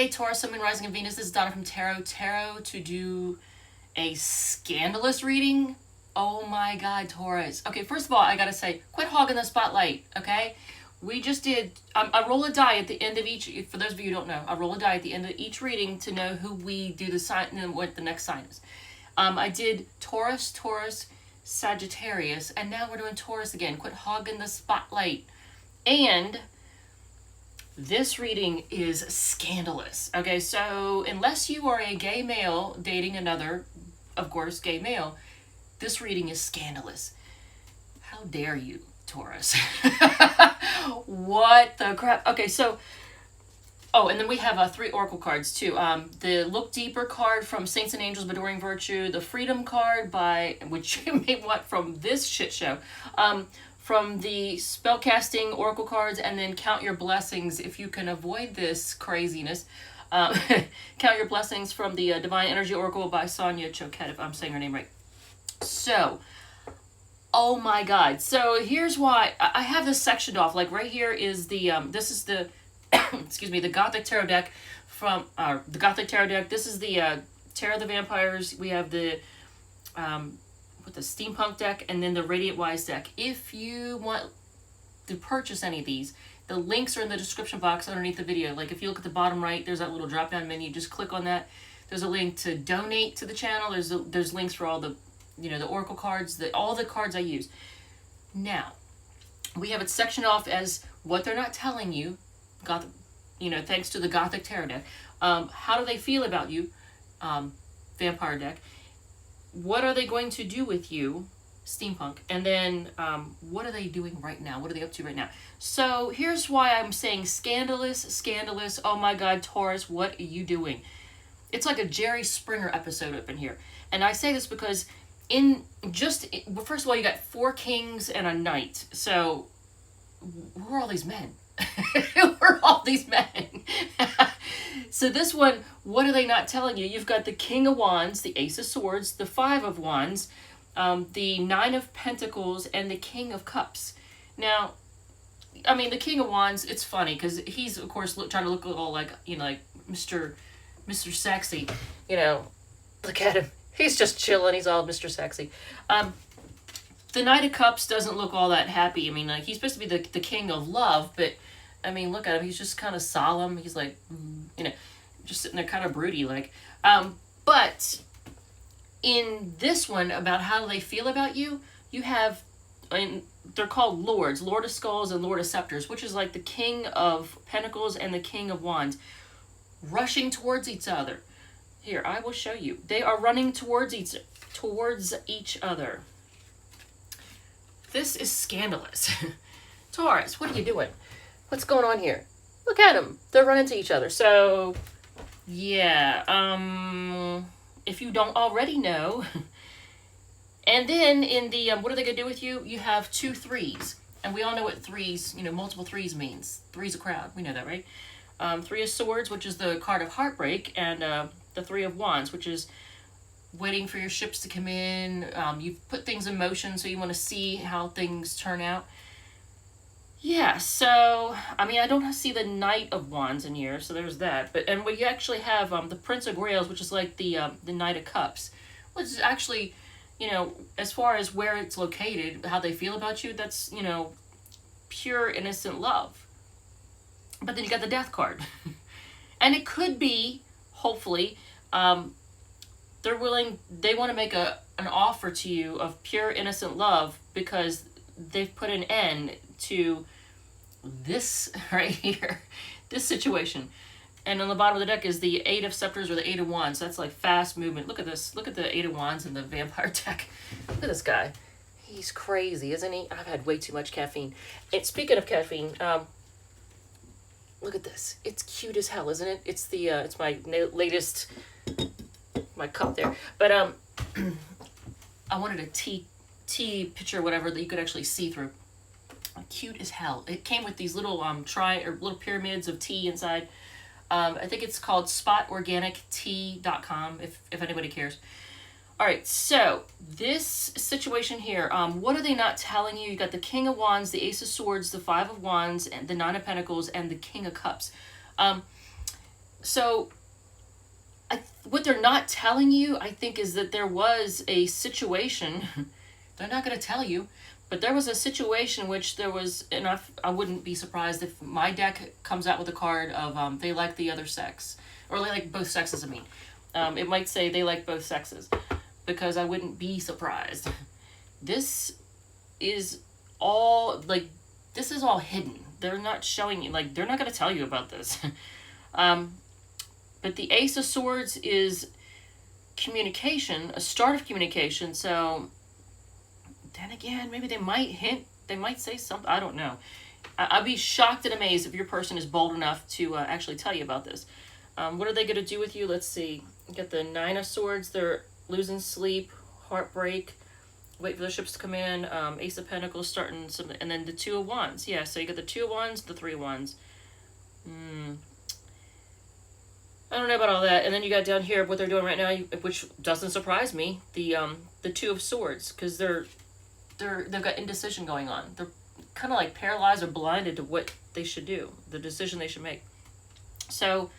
Taurus, Sun, Moon, Rising, and Venus. This is Donna from Tarot. Tarot to do a scandalous reading. Oh my God, Taurus. Okay, first of all, I gotta say, quit hogging the spotlight, okay? We just did, I roll a die at the end of each, for those of you who don't know, I roll a die at the end of each reading to know who we do the sign and what the next sign is. I did Taurus, Taurus, Sagittarius, and now we're doing Taurus again. Quit hogging the spotlight. And this reading is scandalous. Okay, so unless you are a gay male dating another, of course, gay male, this reading is scandalous. How dare you, Taurus? What the crap? Okay, so, oh, and then we have 3 oracle cards too. The Look Deeper card from Saints and Angels of Adoring Virtue, the Freedom card by, which you may want from this shit show, from the Spellcasting oracle cards, and then Count Your Blessings if you can avoid this craziness. Count Your Blessings from the Divine Energy Oracle by Sonia Choquette, if I'm saying her name right. So, oh my God. So here's why I have this sectioned off. Like right here is the, this is the, excuse me, the Gothic Tarot deck from, the Gothic Tarot deck. This is the Tarot of the Vampires. We have the, with the Steampunk deck, and then the Radiant Wise deck. If you want to purchase any of these, the links are in the description box underneath the video. Like if you look at the bottom right, there's that little drop down menu. Just click on that. There's a link to donate to the channel. There's links for all the, you know, the oracle cards, all the cards I use. Now, we have it sectioned off as what they're not telling you, you know, thanks to the Gothic Tarot deck. How do they feel about you, Vampire deck? What are they going to do with you, Steampunk? And then what are they doing right now? What are they up to right now? So here's why I'm saying scandalous, scandalous. Oh my God, Taurus, what are you doing? It's like a Jerry Springer episode up in here. And I say this because well, first of all, you got 4 kings and a knight. So who are all these men? Who are all these men? So this one, what are they not telling you? You've got the King of Wands, the Ace of Swords, the 5 of Wands, the 9 of Pentacles, and the King of Cups. Now, I mean, the King of Wands, it's funny because he's, of course, trying to look all like, you know, like Mr. Sexy. You know, look at him. He's just chilling. He's all Mr. Sexy. The Knight of Cups doesn't look all that happy. I mean, like, he's supposed to be the king of love, but, I mean, look at him. He's just kind of solemn. He's like, you know, just sitting there kind of broody, like. But in this one, about how they feel about you, you have, and they're called lords, Lord of Skulls and Lord of Scepters, which is like the King of Pentacles and the King of Wands, rushing towards each other. Here, I will show you. They are running towards each other. This is scandalous. Taurus, what are you doing? What's going on here? Look at them. They're running to each other. So, yeah. If you don't already know. And then in the, what are they going to do with you? You have 2 3s. And we all know what 3s, you know, multiple 3s means. 3's a crowd. We know that, right? 3 of Swords, which is the card of heartbreak. And the 3 of Wands, which is waiting for your ships to come in. You've put things in motion, so you want to see how things turn out. Yeah, so, I mean, I don't see the Knight of Wands in here, so there's that. But, and we actually have the Prince of Grails, which is like the Knight of Cups, which is actually, you know, as far as where it's located, how they feel about you, that's, you know, pure innocent love. But then you got the Death card. And it could be, hopefully, they want to make an offer to you of pure innocent love because they've put an end to this right here, this situation. And on the bottom of the deck is the 8 of Scepters or the 8 of Wands. That's like fast movement. Look at this. Look at the 8 of Wands in the Vampire deck. Look at this guy. He's crazy, isn't he? I've had way too much caffeine. And speaking of caffeine, look at this. It's cute as hell, isn't it? It's the it's my latest, my cup there. But I wanted a tea picture, whatever, that you could actually see through. Cute as hell. It came with these little little pyramids of tea inside. I think it's called spotorganictea.com if anybody cares. All right, so this situation here, what are they not telling you? You got the King of Wands, the Ace of Swords, the 5 of Wands, and the 9 of Pentacles, and the King of Cups. So what they're not telling you, I think, is that there was a situation. They're not going to tell you, but there was a situation in which there was, and I wouldn't be surprised if my deck comes out with a card of they like the other sex, or they like both sexes. I mean, it might say they like both sexes, because I wouldn't be surprised. This is all like, this is all hidden. They're not showing you, like, they're not going to tell you about this. But the Ace of Swords is communication, a start of communication. So then again, maybe they might hint, they might say something. I don't know. I'd be shocked and amazed if your person is bold enough to actually tell you about this. What are they going to do with you? Let's see. You get the Nine of Swords. They're losing sleep, heartbreak, wait for the ships to come in. Ace of Pentacles starting some, and then the Two of Wands. Yeah, so you got the Two of Wands, the Three of Wands. I don't know about all that. And then you got down here what they're doing right now, which doesn't surprise me. The Two of Swords, because they've got indecision going on. They're kind of like paralyzed or blinded to what they should do, the decision they should make. So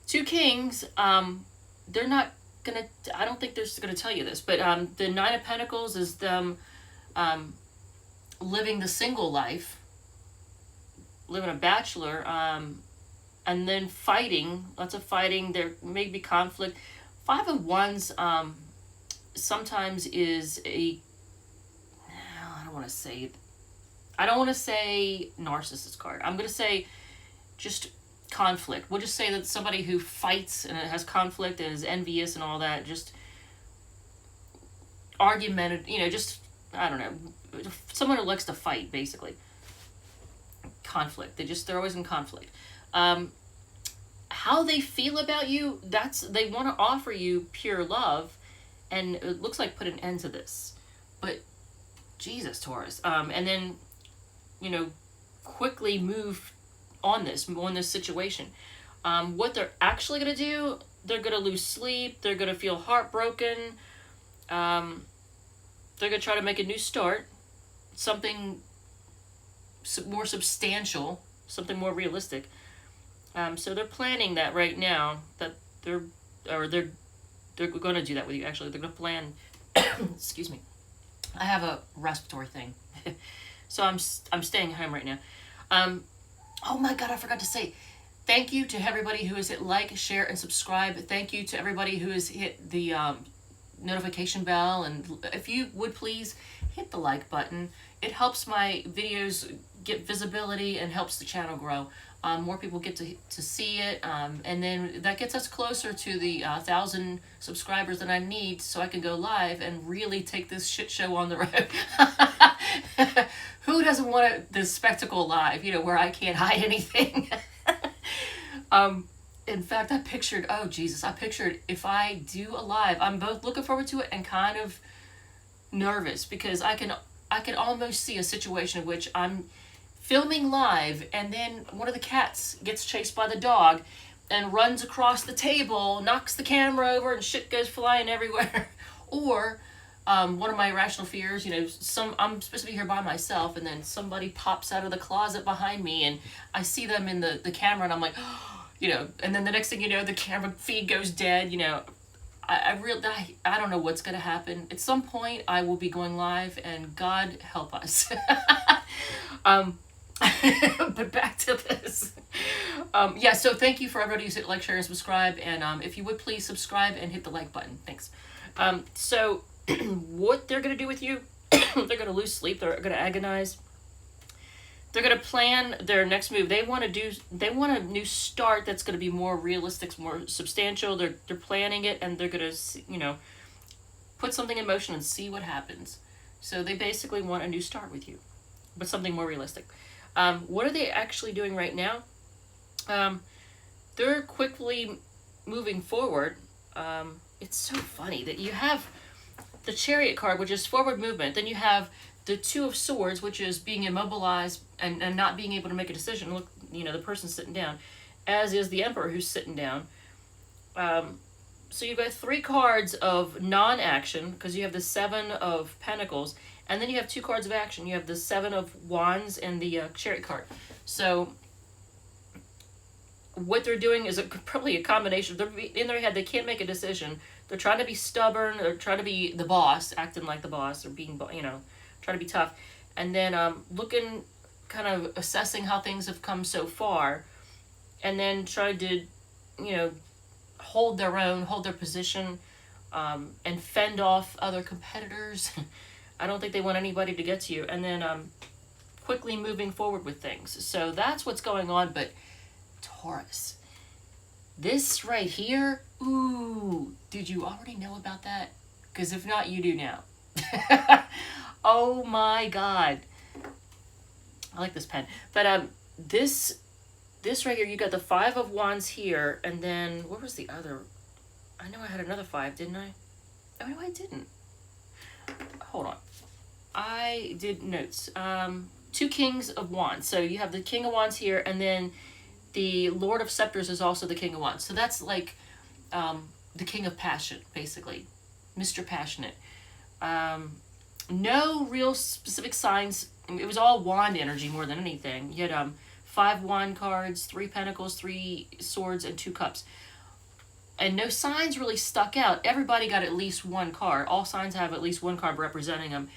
Two Kings, they're not gonna, I don't think they're gonna tell you this, but the Nine of Pentacles is them living the single life, living a bachelor, and then fighting, lots of fighting. There may be conflict. Five of Wands sometimes is a, I don't want to say narcissist card. I'm going to say just conflict. We'll just say that somebody who fights and has conflict and is envious and all that, just argumentative, just, I don't know, someone who likes to fight, basically. Conflict. They're always in conflict. How they feel about you, they want to offer you pure love, and it looks like put an end to this. But Jesus, Taurus. And then, quickly move on this situation. What they're actually going to do, they're going to lose sleep, they're going to feel heartbroken, they're going to try to make a new start, something more substantial, something more realistic. So they're planning that right now, that they're going to do that with you. Actually, they're going to plan. Excuse me, I have a respiratory thing, so I'm staying home right now. Oh my God, I forgot to say thank you to everybody who has hit like, share, and subscribe. Thank you to everybody who has hit the notification bell, and if you would please hit the like button. It helps my videos get visibility and helps the channel grow. More people get to see it, and then that gets us closer to the 1,000 subscribers that I need, so I can go live and really take this shit show on the road. Who doesn't want this spectacle live, where I can't hide anything? In fact, I pictured if I do a live, I'm both looking forward to it and kind of nervous, because I can almost see a situation in which I'm filming live, and then one of the cats gets chased by the dog and runs across the table, knocks the camera over, and shit goes flying everywhere. Or one of my irrational fears, I'm supposed to be here by myself, and then somebody pops out of the closet behind me, and I see them in the camera, and I'm like, and then the next thing you know, the camera feed goes dead. I don't know what's going to happen. At some point, I will be going live, and God help us. But back to this. So thank you for everybody who's hit like, share, and subscribe. And if you would please subscribe and hit the like button. Thanks. So what they're going to do with you, they're going to lose sleep. They're going to agonize. They're going to plan their next move. They want a new start that's going to be more realistic, more substantial. They're planning it, and they're going to, put something in motion and see what happens. So they basically want a new start with you, but something more realistic. What are they actually doing right now? They're quickly moving forward. It's so funny that you have the Chariot card, which is forward movement. Then you have the Two of Swords, which is being immobilized and not being able to make a decision. Look, the person's sitting down, as is the Emperor, who's sitting down. So you've got 3 cards of non-action, because you have the Seven of Pentacles, and then you have 2 cards of action. You have the Seven of Wands and the Chariot card. So what they're doing is probably a combination. They're in their head. They can't make a decision. They're trying to be stubborn. They're trying to be the boss, acting like the boss, or being, trying to be tough. And then looking, kind of assessing how things have come so far. And then try to, hold their own, hold their position, and fend off other competitors. I don't think they want anybody to get to you. And then quickly moving forward with things. So that's what's going on. But Taurus, this right here, ooh, did you already know about that? Because if not, you do now. Oh my God. I like this pen. But this right here, you got the 5 of Wands here, and then what was the other? I know I had another 5, didn't I? Oh, no, I didn't. Hold on. I did notes. 2 Kings of Wands. So you have the King of Wands here, and then the Lord of Scepters is also the King of Wands. So that's like the King of Passion, basically. Mr. Passionate. No real specific signs. It was all wand energy more than anything. You had 5 wand cards, 3 pentacles, 3 swords, and 2 cups. And no signs really stuck out. Everybody got at least 1 card. All signs have at least 1 card representing them.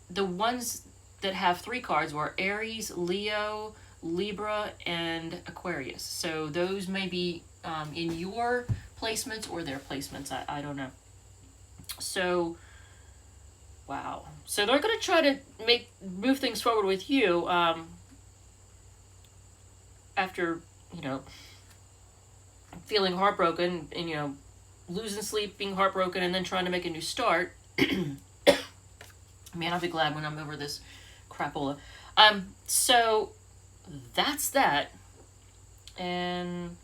The ones that have 3 cards were Aries, Leo, Libra, and Aquarius. So those may be in your placements or their placements. I don't know. So, wow. So they're going to try to move things forward with you after, feeling heartbroken and, losing sleep, being heartbroken, and then trying to make a new start. Man, I'll be glad when I'm over this crapola. So that's that. And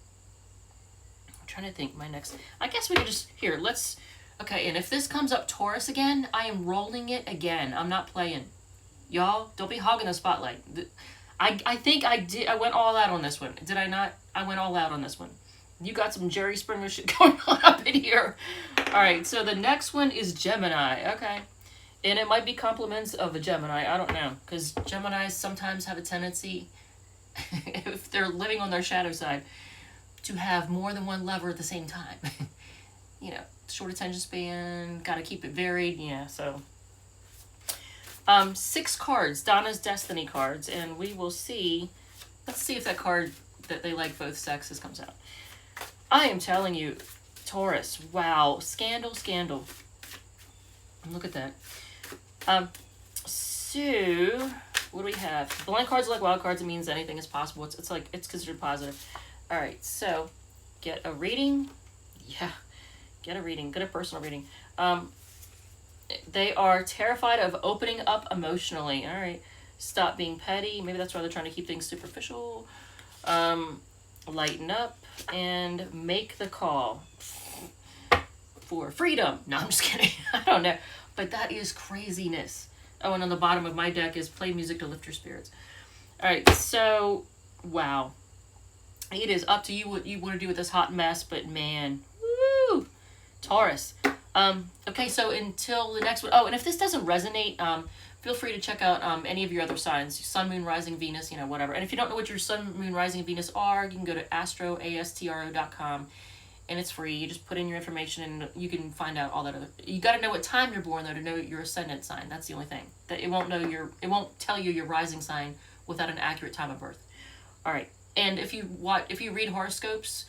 I'm trying to think my next, I guess we could just, okay, and if this comes up Taurus again, I am rolling it again. I'm not playing. Y'all, don't be hogging the spotlight. I think I did, I went all out on this one. Did I not? I went all out on this one. You got some Jerry Springer shit going on up in here. All right, so the next one is Gemini. Okay. And it might be compliments of a Gemini. I don't know. Because Geminis sometimes have a tendency, if they're living on their shadow side, to have more than one lover at the same time. Short attention span, got to keep it varied. Yeah, so. 6 cards, Donna's Destiny cards. And we will see. Let's see if that card that they like both sexes comes out. I am telling you, Taurus, wow, scandal. Look at that. So, what do we have? Blank cards are like wild cards. It means anything is possible. It's considered positive. All right, so get a reading. Yeah, get a reading. Get a personal reading. They are terrified of opening up emotionally. All right, stop being petty. Maybe that's why they're trying to keep things superficial. Lighten up and make the call for freedom. No, I'm just kidding. I don't know. But that is craziness. Oh, and on the bottom of my deck is play music to lift your spirits. All right, so, wow. It is up to you what you want to do with this hot mess, but man, woo! Taurus. Okay, so until the next one. Oh, and if this doesn't resonate, feel free to check out any of your other signs. Sun, Moon, Rising, Venus, whatever. And if you don't know what your Sun, Moon, Rising, Venus are, you can go to astro.com. And it's free. You just put in your information and you can find out all that other. You got to know what time you're born though to know your ascendant sign. That's the only thing. That it won't tell you your rising sign without an accurate time of birth. All right. And if you read horoscopes,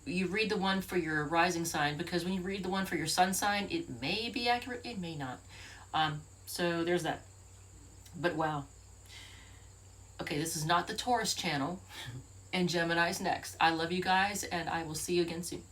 you read the one for your rising sign, because when you read the one for your sun sign, it may be accurate, it may not. So there's that. But wow. Okay, this is not the Taurus channel. And Gemini's next. I love you guys, and I will see you again soon.